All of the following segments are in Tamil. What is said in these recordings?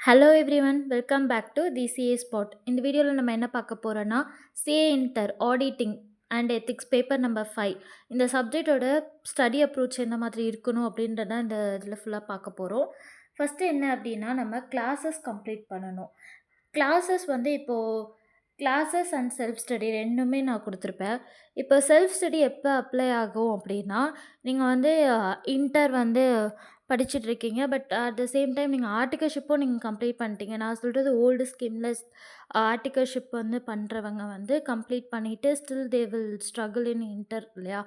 Hello everyone, welcome back to the CA spot. இந்த வீடியோவில் நம்ம என்ன பார்க்க போகிறோன்னா, CA inter auditing and ethics paper number 5 இந்த சப்ஜெக்டோட ஸ்டடி அப்ரோச் என்ன மாதிரி இருக்கணும் அப்படின்றத இந்த இதில் ஃபுல்லாக பார்க்க போகிறோம். ஃபஸ்ட்டு என்ன அப்படின்னா, நம்ம கிளாஸஸ் கம்ப்ளீட் பண்ணணும். கிளாஸஸ் வந்து இப்போது கிளாஸஸ் அண்ட் செல்ஃப் ஸ்டடி ரெண்டுமே நான் கொடுத்துருப்பேன். இப்போ செல்ஃப் ஸ்டடி எப்போ அப்ளை ஆகும் அப்படின்னா, நீங்கள் வந்து இன்டர் வந்து படிச்சுட்ருக்கீங்க. But at the same time நீங்கள் ஆர்டிகல்ஷிப்பும் நீங்கள் கம்ப்ளீட் பண்ணிட்டீங்க. நான் சொல்கிறது ஓல்டு ஸ்கிம்லெஸ் ஆர்டிகல்ஷிப் வந்து பண்ணுறவங்க வந்து கம்ப்ளீட் பண்ணிவிட்டு still they will struggle in inter இல்லையா?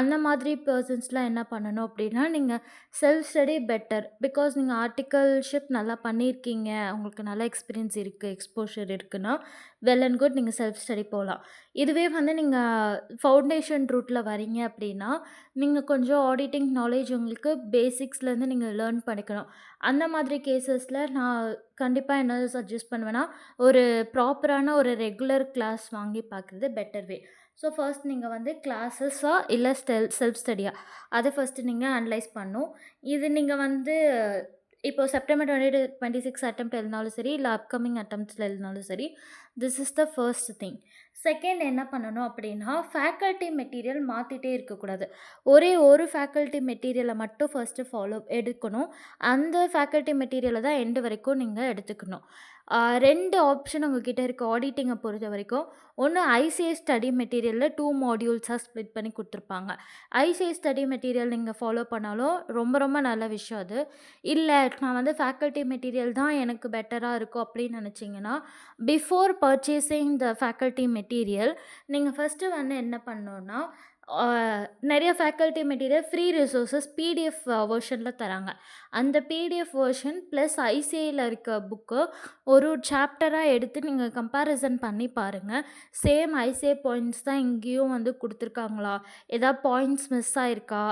அந்த மாதிரி பர்சன்ஸ்லாம் என்ன பண்ணணும் அப்படின்னா, நீங்கள் செல்ஃப் ஸ்டடி பெட்டர். பிகாஸ் நீங்கள் ஆர்டிகல்ஷிப் நல்லா பண்ணியிருக்கீங்க, உங்களுக்கு நல்ல எக்ஸ்பீரியன்ஸ் இருக்குது, எக்ஸ்போஷர் இருக்குன்னா வெல் அண்ட் குட், நீங்கள் செல்ஃப் ஸ்டடி போகலாம். இதுவே வந்து நீங்கள் ஃபவுண்டேஷன் ரூட்டில் வரீங்க அப்படின்னா, நீங்கள் கொஞ்சம் ஆடிட்டிங் நாலேஜ் உங்களுக்கு பேசிக்ஸ்லேருந்து நீங்கள் லேர்ன் பண்ணிக்கணும். அந்த மாதிரி கேஸஸில் நான் கண்டிப்பாக என்ன சஜெஸ்ட் பண்ணுவேன்னா, ஒரு ப்ராப்பரான ஒரு ரெகுலர் கிளாஸ் வாங்கி பார்க்குறது பெட்டர் வே. ஸோ ஃபர்ஸ்ட் நீங்கள் வந்து கிளாஸஸா இல்லை செல்ஃப் ஸ்டடியா அதை ஃபஸ்ட்டு நீங்கள் அனலைஸ் பண்ணணும். இது நீங்கள் வந்து இப்போ செப்டம்பர் 2026 அட்டெம்ப்ட் எழுதினாலும் சரி, இல்லை அப்கமிங் அட்டெம்ப்ட்ஸில் எழுதினாலும் சரி, this is the first thing. Second என்ன பண்ணணும் அப்படின்னா, ஃபேக்கல்ட்டி மெட்டீரியல் மாற்றிட்டே இருக்கக்கூடாது. ஒரே ஒரு ஃபேக்கல்ட்டி மெட்டீரியலை மட்டும் ஃபர்ஸ்ட்டு எடுக்கணும். அந்த ஃபேக்கல்ட்டி மெட்டீரியலை தான் எண்டு வரைக்கும் நீங்கள் எடுத்துக்கணும். 2 ஆப்ஷன் உங்ககிட்ட இருக்குது ஆடிட்டிங்கை பொறுத்த வரைக்கும். ஒன்று ஐசிஐ ஸ்டடி மெட்டீரியலில் 2 மாடியூல்ஸாக ஸ்ப்ளிட் பண்ணி கொடுத்துருப்பாங்க. ஐசிஐ ஸ்டடி மெட்டீரியல் நீங்கள் ஃபாலோ பண்ணாலும் ரொம்ப ரொம்ப நல்ல விஷயம் அது. இல்லை நான் வந்து ஃபேக்கல்ட்டி மெட்டீரியல் தான் எனக்கு பெட்டராக இருக்கும் அப்படின்னு நினச்சிங்கன்னா, before purchasing the faculty material நீங்கள் ஃபஸ்ட்டு வந்து என்ன பண்ணணுன்னா, நிறைய faculty material free resources PDF வெர்ஷனில் தராங்க. அந்த பிடிஎஃப் வெர்ஷன் ப்ளஸ் ஐசிஐயில் இருக்க புக்கு ஒரு சாப்டராக எடுத்து நீங்கள் கம்பேரிசன் பண்ணி பாருங்கள். சேம் ஐசிஐ பாயிண்ட்ஸ் தான் இங்கேயும் வந்து கொடுத்துருக்காங்களா, ஏதாவது பாயிண்ட்ஸ் மிஸ் ஆயிருக்கா,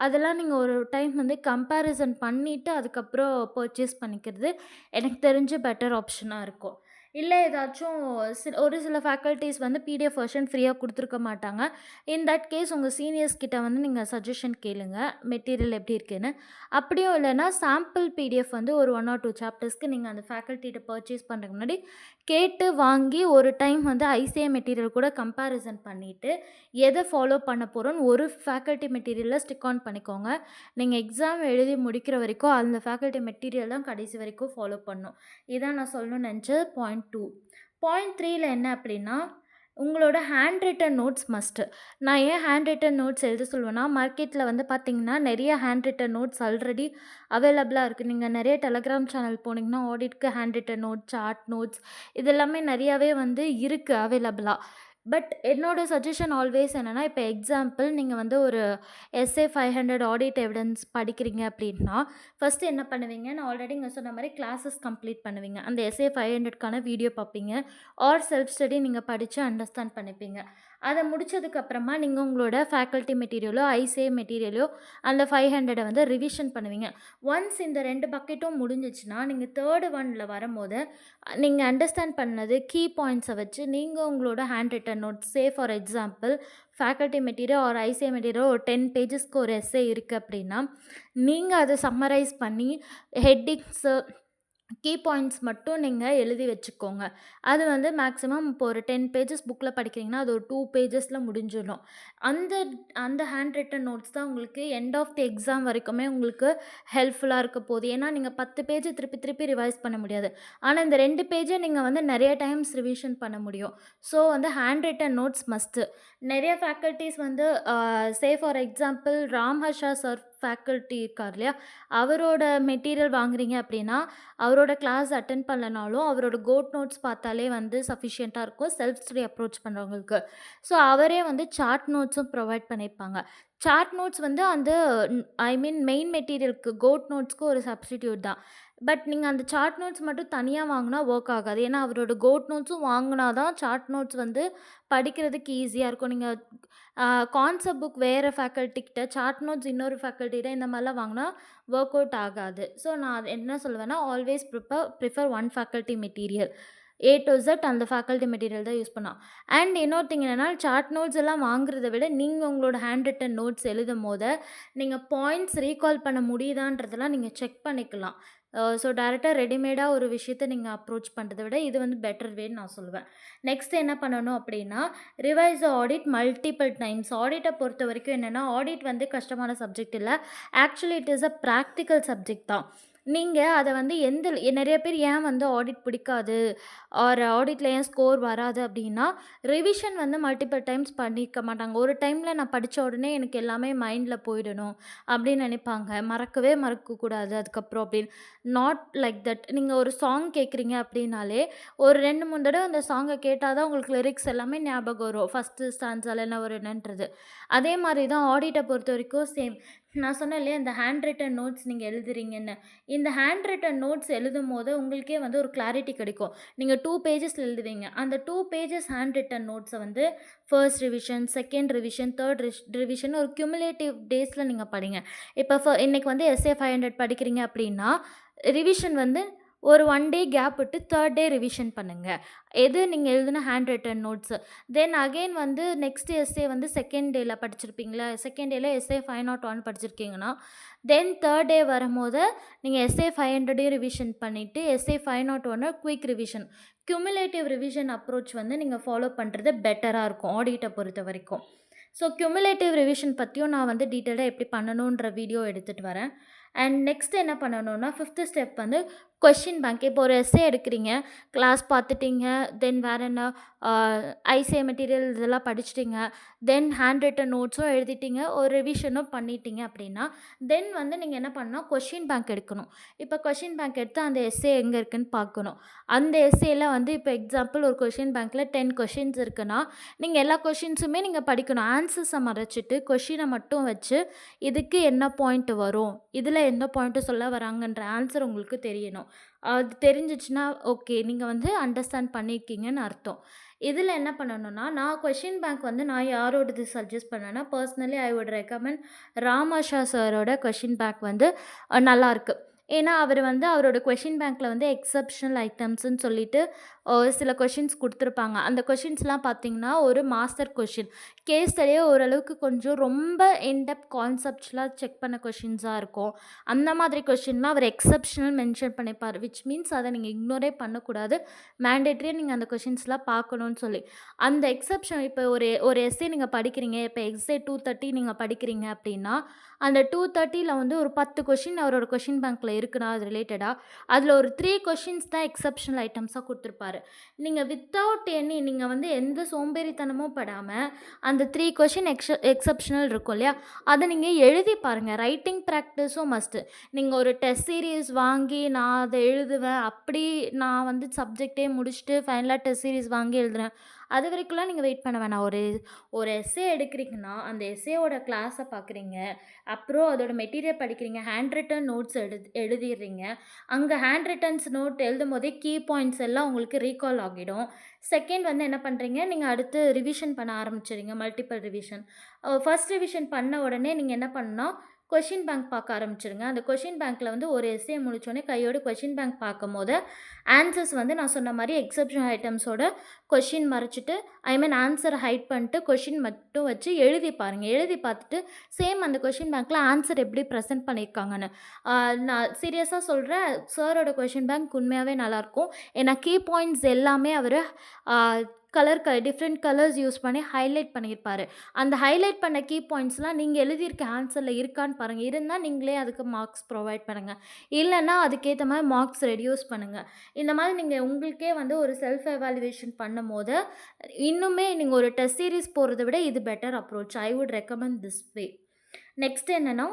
அதெல்லாம் நீங்கள் ஒரு டைம் வந்து கம்பேரிசன் பண்ணிவிட்டு அதுக்கப்புறம் பர்ச்சேஸ் பண்ணிக்கிறது எனக்கு தெரிஞ்சு பெட்டர் ஆப்ஷனாக இருக்கும். இல்லை ஏதாச்சும் ஒரு சில ஃபேக்கல்ட்டிஸ் வந்து பிடிஎஃப் வெர்ஷன் ஃப்ரீயாக கொடுத்துருக்க மாட்டாங்க. இன் தட் கேஸ் உங்கள் சீனியர்ஸ் கிட்ட வந்து நீங்கள் சஜஷன் கேளுங்க, மெட்டீரியல் எப்படி இருக்குன்னு. அப்படியும் இல்லைன்னா சாம்பிள் பிடிஎஃப் வந்து ஒரு 1 or 2 சாப்டர்ஸ்க்கு நீங்கள் அந்த ஃபேக்கல்ட்டிகிட்ட பர்ச்சேஸ் பண்ணுறதுக்கு முன்னாடி கேட்டு வாங்கி ஒரு டைம் வந்து ஐசிஐ மெட்டீரியல் கூட கம்பேரிசன் பண்ணிவிட்டு எதை ஃபாலோ பண்ண போகிறோன்னு ஒரு ஃபேக்கல்ட்டி மெட்டீரியலில் ஸ்டிக் ஆன் பண்ணிக்கோங்க. நீங்கள் எக்ஸாம் எழுதி முடிக்கிற வரைக்கும் அந்த ஃபேக்கல்ட்டி மெட்டீரியல் தான் கடைசி வரைக்கும் ஃபாலோ பண்ணணும். இதான் நான் சொல்லணும்னு நினச்சது பாயிண்ட் 2. பாயிண்ட் 3ல என்ன அப்படின்னா, உங்களோட ஹேண்ட் ரிட்டன் நோட்ஸ் மஸ்ட்டு. நான் ஏன் ஹேண்ட் ரிட்டன் நோட்ஸ் எழுத சொல்லுவேன்னா, மார்க்கெட்டில் வந்து பார்த்திங்கன்னா நிறைய ஹேண்ட் ரிட்டன் நோட்ஸ் ஆல்ரெடி அவைலபிளாக இருக்குது. நீங்கள் நிறைய டெலகிராம் சேனல் போனீங்கன்னா ஆடிட்க்கு hand return notes, short notes இது எல்லாமே நிறையாவே வந்து இருக்குது அவைலபிளாக. பட் என்னோடய சஜஷன் ஆல்வேஸ் என்னென்னா, இப்போ எக்ஸாம்பிள் நீங்கள் வந்து ஒரு எஸ்ஏ 500 ஆடிட் எவிடன்ஸ் படிக்கிறீங்க அப்படின்னா, ஃபஸ்ட்டு என்ன பண்ணுவீங்க, நான் ஆல்ரெடி இங்கே சொன்ன மாதிரி கிளாஸஸ் கம்ப்ளீட் பண்ணுவீங்க. அந்த எஸ்ஏ 500க்கான வீடியோ பார்ப்பீங்க ஆர் செல்ஃப் ஸ்டடி நீங்கள் படித்து அண்டர்ஸ்டாண்ட் பண்ணிப்பீங்க. அதை முடித்ததுக்கப்புறமா நீங்கள் உங்களோட ஃபேக்கல்ட்டி மெட்டீரியலோ ஐசிஐ மெட்டீரியலோ அந்த 500 வந்து ரிவிஷன் பண்ணுவீங்க. ஒன்ஸ் இந்த 2 பக்கெட்டும் முடிஞ்சிச்சுன்னா, நீங்கள் தேர்டு ஒன்னில் வரும்போது நீங்கள் அண்டர்ஸ்டாண்ட் பண்ணது கீ பாயிண்ட்ஸை வச்சு நீங்கள் உங்களோட hand return notes, say for example faculty material or ICI material ஒரு 10 பேஜஸ்க்கு ஒரு எஸ்ஏ இருக்குது அப்படின்னா, நீங்கள் அதை சம்மரைஸ் பண்ணி ஹெட்டிங்ஸு, கீ பாயிண்ட்ஸ் மட்டும் நீங்கள் எழுதி வச்சுக்கோங்க. அது வந்து மேக்ஸிமம் இப்போ ஒரு 10 பேஜஸ் புக்கில் படிக்கிறீங்கன்னா, அது ஒரு 2 பேஜஸில் முடிஞ்சிடும். அந்த அந்த ஹேண்ட் ரிட்டன் நோட்ஸ் தான் உங்களுக்கு எண்ட் ஆஃப் தி எக்ஸாம் வரைக்குமே உங்களுக்கு ஹெல்ப்ஃபுல்லாக இருக்க போகுது. ஏன்னா நீங்கள் 10 பேஜ் திருப்பி திருப்பி ரிவைஸ் பண்ண முடியாது. ஆனால் இந்த 2 பேஜை நீங்கள் வந்து நிறைய டைம்ஸ் ரிவிஷன் பண்ண முடியும். ஸோ வந்து ஹேண்ட் ரிட்டன் நோட்ஸ் மஸ்ட்டு. நிறைய ஃபேக்கல்ட்டிஸ் வந்து say for example Ramharsha sir faculty இருக்கார் இல்லையா, அவரோட மெட்டீரியல் வாங்குறீங்க அப்படின்னா, அவரோட கிளாஸ் அட்டென்ட் பண்ணலனாலும் அவரோட கோட் நோட்ஸ் பார்த்தாலே வந்து சஃபிஷியண்ட்டாக இருக்கும் செல்ஃப் ஸ்டடி அப்ரோச் பண்ணுறவங்களுக்கு. ஸோ அவரே வந்து சார்ட் நோட்ஸும் ப்ரொவைட் பண்ணியிருப்பாங்க. சார்ட் நோட்ஸ் வந்து அந்த ஐ மீன் மெயின் மெட்டீரியலுக்கு கோட் நோட்ஸ்க்கு ஒரு சப்ஸ்டிடியூட் தான். பட் நீங்கள் அந்த சார்ட் நோட்ஸ் மட்டும் தனியாக வாங்கினா ஒர்க் ஆகாது. ஏன்னா அவரோட கோட் நோட்ஸும் வாங்கினா தான் சார்ட் நோட்ஸ் வந்து படிக்கிறதுக்கு ஈஸியாக இருக்கும். நீங்கள் கான்செப்ட் புக் வேறு ஃபேக்கல்ட்டிக்கிட்ட, சார்ட் நோட்ஸ் இன்னொரு ஃபேக்கல்ட்டிகிட்ட இந்த மாதிரிலாம் வாங்கினா ஒர்க் அவுட் ஆகாது. ஸோ நான் அது என்ன சொல்லுவேன்னா, always prefer one faculty material. A to Z அந்த ஃபேக்கல்ட்டி மெட்டீரியல் தான் யூஸ் பண்ணலாம். அண்ட் இன்னொரு திங் என்னென்னா, சார்ட் நோட்ஸ் எல்லாம் வாங்குறத விட நீங்கள் உங்களோட ஹேண்ட் ரிட்டன் நோட்ஸ் எழுதும் போது நீங்கள் பாயிண்ட்ஸ் ரீகால் பண்ண முடியுதான்றதெல்லாம் நீங்கள் செக் பண்ணிக்கலாம். ஸோ டைரக்ட்டா ரெடிமேடா ஒரு விஷயத்த நீங்க அப்ரோச் பண்றத விட இது வந்து பெட்டர் வேன்னு நான் சொல்லுவேன். நெக்ஸ்ட் என்ன பண்ணணும் அப்படின்னா, ரிவைஸ் த ஆடிட் மல்டிபிள் டைம்ஸ். ஆடிட்ட பொறுத்தவரைக்கும் என்னன்னா, ஆடிட் வந்து கஷ்டமான சப்ஜெக்ட் இல்ல. Actually it is a practical subject தான். நீங்க அத வந்து நெறைய பேர் ஏன் வந்து ஆடிட் பிடிக்காது, ஆர் ஆடிட்ல ஏன் ஸ்கோர் வராது அப்படின்னா, ரிவிஷன் வந்து மல்டிபிள் டைம்ஸ் பண்ணியிருக்க மாட்டாங்க. ஒரு டைம்ல நான் படிச்ச உடனே எனக்கு எல்லாமே மைண்ட்ல போயிடணும் அப்படின்னு நினைப்பாங்க. மறக்கக்கூடாது அதுக்கப்புறம் அப்படின்னு. Not like that. நீங்க ஒரு சாங் கேட்குறீங்க அப்படின்னாலே, ஒரு 2, 3 தடவ அந்த சாங்க கேட்டா தான் உங்களுக்கு லிரிக்ஸ் எல்லாமே ஞாபகம் வரும். ஃபர்ஸ்ட்டு ஸ்டான்ஸால என்ன வரும் என்னன்றது. அதே மாரி தான் ஆடிட்ட பொறுத்தவரைக்கும் சேம். நான் சொன்னேன் இல்லையா, இந்த ஹேண்ட் ரிட்டன் நோட்ஸ் நீங்க எழுதுறீங்கன்னு. இந்த ஹேண்ட் ரிட்டன் நோட்ஸ் எழுதும்போது உங்களுக்கே வந்து ஒரு கிளாரிட்டி கிடைக்கும். நீங்க 2 பேஜஸ்ல எழுதுவீங்க. அந்த 2 பேஜஸ் ஹேண்ட் ரிட்டன் நோட்ஸ வந்து first revision, second revision, third revision ஒரு கியுமுலேட்டிவ் டேஸ்ல நீங்க படிங்க. இப்ப இன்னைக்கு வந்து எஸ்ஏ 500 படிக்கிறீங்க அப்படின்னா, ரிவிஷன் வந்து ஒரு 1 டே கேப் விட்டு 3 டே ரிவிஷன் பண்ணுங்க. எது நீங்க எழுதின hand return notes. Then again வந்து நெக்ஸ்ட் எஸ்ஸே வந்து செகண்ட் டேல படிச்சிருப்பீங்களா? செகண்ட் டேல எஸ்ஏ 501 படிச்சிருக்கீங்கன்னா, தென் 3 டே வரும்போது நீங்க எஸ்ஏ 500யும் ரிவிஷன் பண்ணிட்டு, SA 501 quick revision. Cumulative revision approach வந்து நீங்க ஃபாலோ பண்றது பெட்டரா இருக்கும் ஆடிட்ட பொறுத்தவரைக்கும். ஸோ கியுமுலேட்டிவ் ரிவிஷன் பத்தியும் நான் வந்து டீட்டெயிலா எப்படி பண்ணணுன்ற வீடியோ எடுத்துட்டு வரேன். அண்ட் நெக்ஸ்ட் என்ன பண்ணணும்னா, 5த் ஸ்டெப் வந்து கொஸ்டின் பேங்க். இப்போ ஒரு எஸ்ஸே எடுக்கிறீங்க, கிளாஸ் பார்த்துட்டீங்க, தென் வேற என்ன, ஐசிஏ மெட்டீரியல் இதெல்லாம் படிச்சுட்டீங்க, தென் ஹேண்ட் ரிட்டன் நோட்ஸும் எழுதிட்டீங்க, ஒரு ரிவிஷனும் பண்ணிட்டீங்க அப்படின்னா, தென் வந்து நீங்கள் என்ன பண்ணணும், கொஸ்டின் பேங்க் எடுக்கணும். இப்போ கொஸ்டின் பேங்க் எடுத்து அந்த எஸ்ஸே எங்கே இருக்குன்னு பார்க்கணும். அந்த எஸ்ஸேல வந்து இப்போ எக்ஸாம்பிள் ஒரு கொஸ்டின் பேங்க்கில் 10 கொஷின்ஸ் இருக்குன்னா, நீங்கள் எல்லா கொஷின்ஸுமே நீங்கள் படிக்கணும். ஆன்சர்ஸை மறைச்சிட்டு கொஷினை மட்டும் வச்சு, இதுக்கு என்ன பாயிண்ட் வரும், இதில் எந்த பாயிண்ட்டு சொல்ல வராங்கன்ற ஆன்சர் உங்களுக்கு தெரியணும். அது தெரிஞ்சிச்சுன்னா ஓகே, நீங்கள் வந்து அண்டர்ஸ்டாண்ட் பண்ணியிருக்கீங்கன்னு அர்த்தம். இதில் என்ன பண்ணணும்னா, நான் கொஷின் பேங்க் வந்து நான் யாரோடது சஜஸ்ட் பண்ணேன்னா, பர்சனலி ஐ வுட் ரெக்கமெண்ட் ராமாஷா சாரோட கொஷின் பேங்க் வந்து நல்லாயிருக்கு. ஏன்னா அவர் வந்து அவரோட கொஷின் பேங்க்கில் வந்து எக்ஸப்ஷனல் ஐட்டம்ஸ்ன்னு சொல்லிட்டு சில கொஷின்ஸ் கொடுத்துருப்பாங்க. அந்த கொஷின்ஸ்லாம் பார்த்தீங்கன்னா ஒரு மாஸ்டர் கொஷின். கேஸ் ஸ்டடியே ஓரளவுக்கு கொஞ்சம் ரொம்ப இன்டெப்த் கான்செப்ட்ஸ்லாம் செக் பண்ண கொஷின்ஸாக இருக்கும். அந்த மாதிரி கொஷின்லாம் அவர் எக்ஸப்ஷனல் மென்ஷன் பண்ணிப்பார். விச் மீன்ஸ் அதை நீங்கள் இக்னோரே பண்ணக்கூடாது. மேண்டேட்ரியாக நீங்கள் அந்த கொஷின்ஸ்லாம் பார்க்கணுன்னு சொல்லி. அந்த எக்ஸப்ஷன் இப்போ ஒரு ஒரு எஸ்ஸே நீங்கள் படிக்கிறீங்க. இப்போ எஸ்ஸே 230 நீங்கள் படிக்கிறீங்க அப்படின்னா, அந்த 230ல் வந்து ஒரு 10 கொஷின் அவரோட கொஷின் பேங்க்கில் இருக்குன்னா அது ரிலேட்டடாக, அதில் ஒரு 3 கொஷின்ஸ் தான் எக்ஸப்ஷனல் ஐட்டம்ஸாக கொடுத்துருப்பாரு. நீங்கள் வித்தவுட் நீங்கள் வந்து எந்த சோம்பேறித்தனமும் படாமல் அந்த 3 கொஷின் எக்ஸப்ஷனல் இருக்கும் இல்லையா, அதை நீங்கள் எழுதி பாருங்கள். ரைட்டிங் ப்ராக்டிஸும் மஸ்ட்டு. நீங்கள் ஒரு டெஸ்ட் சீரீஸ் வாங்கி நான் அதை எழுதுவேன், அப்படி நான் வந்து சப்ஜெக்டே முடிச்சுட்டு ஃபைனலாக டெஸ்ட் சீரீஸ் வாங்கி எழுதுறேன், அது வரைக்கும்லாம் நீங்கள் வெயிட் பண்ண வேணாம். ஒரு எஸ்ஸே எடுக்கிறீங்கன்னா அந்த எஸ்ஸேவோட கிளாஸை பார்க்குறீங்க, அப்புறம் அதோட மெட்டீரியல் படிக்கிறீங்க, ஹேண்ட் ரிட்டன் நோட்ஸ் எழுதிடுறீங்க. அங்கே ஹேண்ட் ரிட்டன்ஸ் நோட் எழுதும் போதே கீ பாயிண்ட்ஸ் எல்லாம் உங்களுக்கு ரீகால் ஆகிடும். செகண்ட் வந்து என்ன பண்ணுறீங்க, நீங்கள் அடுத்து ரிவிஷன் பண்ண ஆரம்பிச்சிடுங்க, மல்டிபிள் ரிவிஷன். ஃபர்ஸ்ட் ரிவிஷன் பண்ண உடனே நீங்கள் என்ன பண்ணணும், கொஷின் பேங்க் பார்க்க ஆரம்பிச்சிடுங்க. அந்த கொஷின் பேங்க்கில் வந்து ஒரு எஸ்ஸே முடித்தோடனே கையோடு கொஷின் பேங்க் பார்க்கும்போது ஆன்சர்ஸ் வந்து நான் சொன்ன மாதிரி எக்ஸப்ஷன் ஐட்டம்ஸோட கொஷின் மறைச்சிட்டு, ஐ மீன் ஆன்சரை ஹைட் பண்ணிட்டு கொஷின் மட்டும் வச்சு எழுதி பாருங்கள். எழுதி பார்த்துட்டு சேம் அந்த கொஷின் பேங்க்கில் ஆன்சர் எப்படி ப்ரெசென்ட் பண்ணியிருக்காங்கன்னு. நான் சீரியஸாக சொல்கிறேன், சாரோட கொஷின் பேங்க் உண்மையாகவே நல்லாயிருக்கும். ஏன்னா கீ பாயிண்ட்ஸ் எல்லாமே அவர் டிஃப்ரெண்ட் கலர்ஸ் யூஸ் பண்ணி ஹைலைட் பண்ணியிருப்பார். அந்த ஹைலைட் பண்ண கீ பாயிண்ட்ஸ்லாம் நீங்கள் எழுதியிருக்க ஆன்சரில் இருக்கான்னு பாருங்கள். இருந்தால் நீங்களே அதுக்கு மார்க்ஸ் ப்ரொவைட் பண்ணுங்கள். இல்லைன்னா அதுக்கேற்ற மாதிரி மார்க்ஸ் ரெடியூஸ் பண்ணுங்கள். இந்த மாதிரி நீங்கள் உங்களுக்கே வந்து ஒரு செல்ஃப் எவாலுவேஷன் பண்ணும்போது இன்னுமே நீங்கள் ஒரு டெஸ்ட் சீரீஸ் போகிறத விட இது better approach. I would recommend this way. Next என்னென்னா,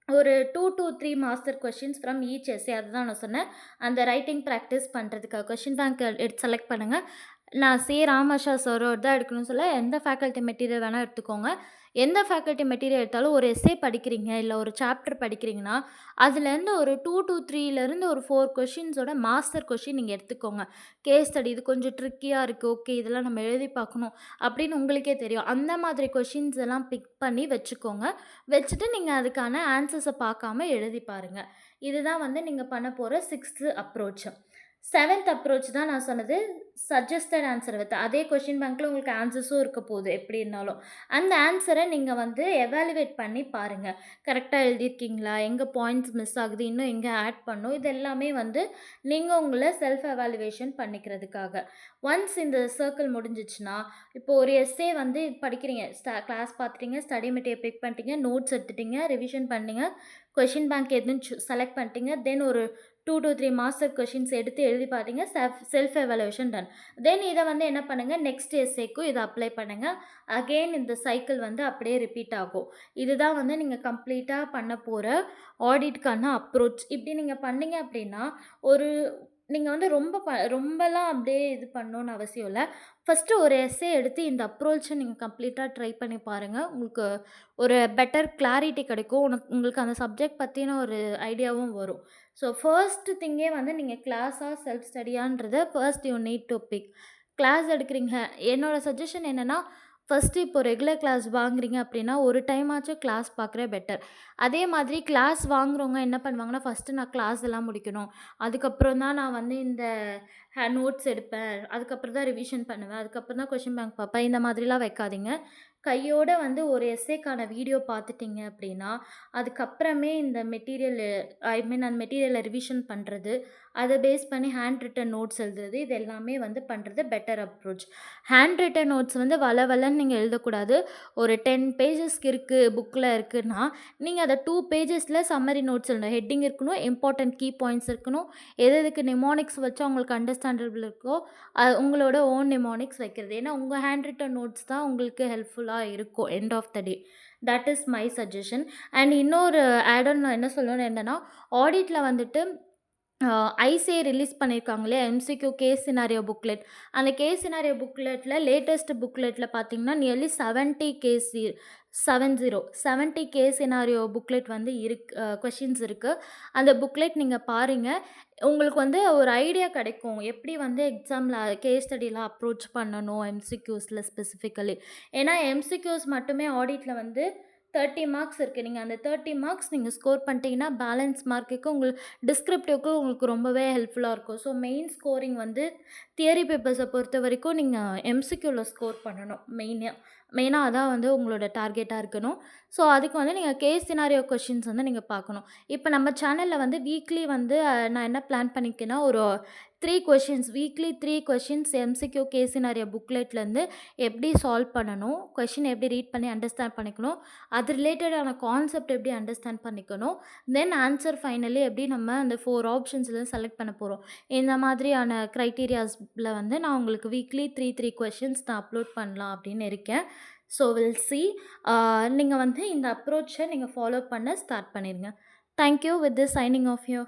ஒரு 2 to 3 master questions from each essay. அதுதான் நான் சொன்னேன். அந்த ரைட்டிங் ப்ராக்டிஸ் பண்ணுறதுக்காக கொஷின் பேங்க் செலக்ட் பண்ணுங்கள். நான் ராமாஷா சாரோட தான் எடுக்கணும்னு சொல்ல, எந்த ஃபேக்கல்ட்டி மெட்டீரியல் வேணால் எடுத்துக்கோங்க. எந்த ஃபேக்கல்ட்டி மெட்டீரியல் எடுத்தாலும் ஒரு எஸ்ஸே படிக்கிறீங்க, இல்லை ஒரு சாப்டர் படிக்கிறீங்கன்னா, அதுலேருந்து ஒரு 2 to 3லேருந்து ஒரு 4 கொஷின்ஸோட மாஸ்டர் கொஷின் நீங்கள் எடுத்துக்கோங்க. கேஸ் ஸ்டடி இது கொஞ்சம் ட்ரிக்கியாக இருக்குது, ஓகே இதெல்லாம் நம்ம எழுதி பார்க்கணும் அப்படின்னு உங்களுக்கே தெரியும். அந்த மாதிரி கொஷின்ஸ் எல்லாம் பிக் பண்ணி வச்சுக்கோங்க. வச்சுட்டு நீங்கள் அதுக்கான ஆன்சர்ஸை பார்க்காம எழுதி பாருங்கள். இதுதான் வந்து நீங்கள் பண்ண போகிற 6th அப்ரோச். செவன்த் அப்ரோச் தான் நான் சொன்னது. சஜஸ்டட் ஆன்ஸர் வித் அதே கொஸ்டின் பேங்க்ல உங்களுக்கு ஆன்சர்ஸும் இருக்க போகுது எப்படி இருந்தாலும். அந்த ஆன்ஸர நீங்க வந்து எவாலுவேட் பண்ணி பாருங்க. கரெக்ட்டா எழுதியிருக்கீங்களா? எங்க பாயிண்ட்ஸ் மிஸ் ஆகுது? இன்னும் எங்க ஆட் பண்ணணும்? இது எல்லாமே வந்து நீங்க உங்கள செல்ஃப் எவாலுவேஷன் பண்ணிக்கிறதுக்காக. ஒன்ஸ் இந்த சர்க்கிள் முடிஞ்சிச்சுன்னா, இப்போ ஒரு எஸ்ஸே வந்து படிக்கிறீங்க. கிளாஸ் பார்த்துட்டீங்க, ஸ்டடி மெட்டீரியல் பிக் பண்ணிட்டீங்க, நோட்ஸ் எடுத்துட்டீங்க, ரிவிஷன் பண்ணீங்க, கொஸ்டின் பேங்க் எதுன்னு செலக்ட் பண்ணிட்டீங்க. தென் ஒரு 2 to 3 மாஸ்டர் கொஷின்ஸ் எடுத்து எழுதி பார்த்தீங்க. Self evaluation ton. தென் இத வந்து என்ன பண்ணுங்க, நெக்ஸ்ட் எஸ்ஸேக்கும் இத அப்ளை பண்ணுங்க. அகெயின் இந்த சைக்கிள் வந்து அப்படியே ரிப்பீட் ஆகும். இதுதான் வந்து நீங்க கம்ப்ளீட்டா பண்ண போற ஆடிட்க்கான அப்ரோச். இப்படி நீங்க பண்ணீங்க அப்படின்னா, ஒரு நீங்க வந்து ரொம்பலாம் அப்படியே இது பண்ணணும்னு அவசியம் இல்ல. ஃபர்ஸ்ட்டு ஒரு எஸ்ஸே எடுத்து இந்த அப்ரோச்ச நீங்க கம்ப்ளீட்டா ட்ரை பண்ணி பாருங்க. உங்களுக்கு ஒரு பெட்டர் கிளாரிட்டி கிடைக்கும். உங்களுக்கு அந்த சப்ஜெக்ட் பத்தின ஒரு ஐடியாவும் வரும். ஸோ ஃபர்ஸ்ட் திங்கே வந்து நீங்க கிளாஸா, செல்ஃப் ஸ்டடியான்றத first you need to pick. Class எடுக்கிறீங்க. என்னோட சஜஷன் என்னன்னா, ஃபர்ஸ்ட்டு இப்போ ரெகுலர் கிளாஸ் வாங்குறீங்க அப்படின்னா, ஒரு டைம் ஆச்சும் கிளாஸ் பார்க்குறது பெட்டர். அதே மாதிரி கிளாஸ் வாங்குறவங்க என்ன பண்ணுவாங்கன்னா, ஃபர்ஸ்ட்டு நான் கிளாஸ் எல்லாம் முடிக்கணும். அதுக்கப்புறம் தான் நான் வந்து இந்த நோட்ஸ் எடுப்பேன். அதுக்கப்புறம் தான் ரிவிஷன் பண்ணுவேன். அதுக்கப்புறம் தான் கொஸ்டின் பேங்க் பார்ப்பேன். இந்த மாதிரிலாம் வைக்காதீங்க. கையோட வந்து ஒரு எஸ்ஸேக்கான வீடியோ பார்த்துட்டீங்க அப்படின்னா, அதுக்கப்புறமே இந்த மெட்டீரியல் அந்த மெட்டீரியல ரிவிஷன் பண்றது, அத பேஸ் பண்ணி ஹேண்ட் ரிட்டன் நோட்ஸ் எழுதுறது, இது எல்லாமே வந்து பண்றது better approach. Hand return notes வந்து வழவழன்னு நீங்க எழுதக்கூடாது. ஒரு 10 பேஜஸ்க்கு இருக்கு, புக்ல இருக்குன்னா, நீங்க அத 2 பேஜஸ்ல சம்மரி நோட்ஸ் எழுதணும். ஹெட்டிங் இருக்கணும், இம்பார்ட்டன்ட் கீ பாயிண்ட்ஸ் இருக்கணும். எது எதுக்கு நிமோனிக்ஸ் வச்சா உங்களுக்கு அண்டர்ஸ்டாண்டபிள் இருக்கோ, உங்களோட ஓன் நிமோனிக்ஸ் வைக்கிறது. ஏன்னா, உங்க ஹேண்ட் ரிட்டன் நோட்ஸ் தான் உங்களுக்கு ஹெல்ப்ஃபுல்லா இருக்கும் end of the day. That is my suggestion. And இன்னொரு ஆட் ஆன் நான் என்ன சொல்லணும்னு இருந்தேன்னா, ஆடிட்ல வந்துட்டு ஐசிஏ ரிலீஸ் பண்ணியிருக்காங்க இல்லையா? MCQ case scenario booklet. அந்த கேஸ் சினாரியோ புக்லெட்ல லேட்டஸ்ட் புக்லெட்ல பார்த்தீங்கன்னா, nearly 70 case 70 case scenario booklet வந்து கொஸ்டின்ஸ் இருக்கு. அந்த புக்லெட் நீங்க பாருங்க. உங்களுக்கு வந்து ஒரு ஐடியா கிடைக்கும். எப்படி வந்து எக்ஸாம்ல கேஸ் ஸ்டடிலாம் அப்ரோச் பண்ணணும் எம்சிக்யூஸ்ல ஸ்பெசிஃபிக்கலி. ஏன்னா எம்சிக்யூஸ் மட்டுமே ஆடிட்ல வந்து 30 மார்க்ஸ் இருக்கு. நீங்க அந்த 30 மார்க்ஸ் நீங்க ஸ்கோர் பண்ணிட்டீங்கன்னா, பேலன்ஸ் மார்க்குக்கு டிஸ்கிரிப்டிவ்க்கு உங்களுக்கு ரொம்பவே ஹெல்ப்ஃபுல்லா இருக்கும். ஸோ மெயின் ஸ்கோரிங் வந்து தியரி பேப்பர்ஸை பொறுத்த வரைக்கும் நீங்கள் எம்சிக்யூவில் ஸ்கோர் பண்ணணும் மெயினாக அதான் வந்து உங்களோட டார்கெட்டாக இருக்கணும். ஸோ அதுக்கு வந்து நீங்கள் கேஸ் சினாரியோ கொஷின்ஸ் வந்து நீங்கள் பார்க்கணும். இப்போ நம்ம சேனலில் வந்து வீக்லி வந்து நான் என்ன பிளான் பண்ணியிருக்கேன்னா, ஒரு 3 questions weekly 3 questions MCQ case scenario புக்லெட்லேருந்து எப்படி சால்வ் பண்ணணும், கொஷின் எப்படி ரீட் பண்ணி அண்டர்ஸ்டாண்ட் பண்ணிக்கணும், அது ரிலேட்டடான கான்செப்ட் எப்படி அண்டர்ஸ்டாண்ட் பண்ணிக்கணும், தென் ஆன்சர் ஃபைனலி எப்படி நம்ம அந்த 4 ஆப்ஷன்ஸில் செலக்ட் பண்ண போகிறோம். இந்த மாதிரியான க்ரைட்டீரியாஸில் வந்து நான் உங்களுக்கு வீக்லி 3 கொஷின்ஸ் நான் அப்லோட் பண்ணலாம் அப்படின்னு இருக்கேன். So will see. நீங்கள் வந்து இந்த அப்ரோச்சை நீங்கள் ஃபாலோ பண்ண ஸ்டார்ட் பண்ணிடுங்க. Thank you. With this signing off you.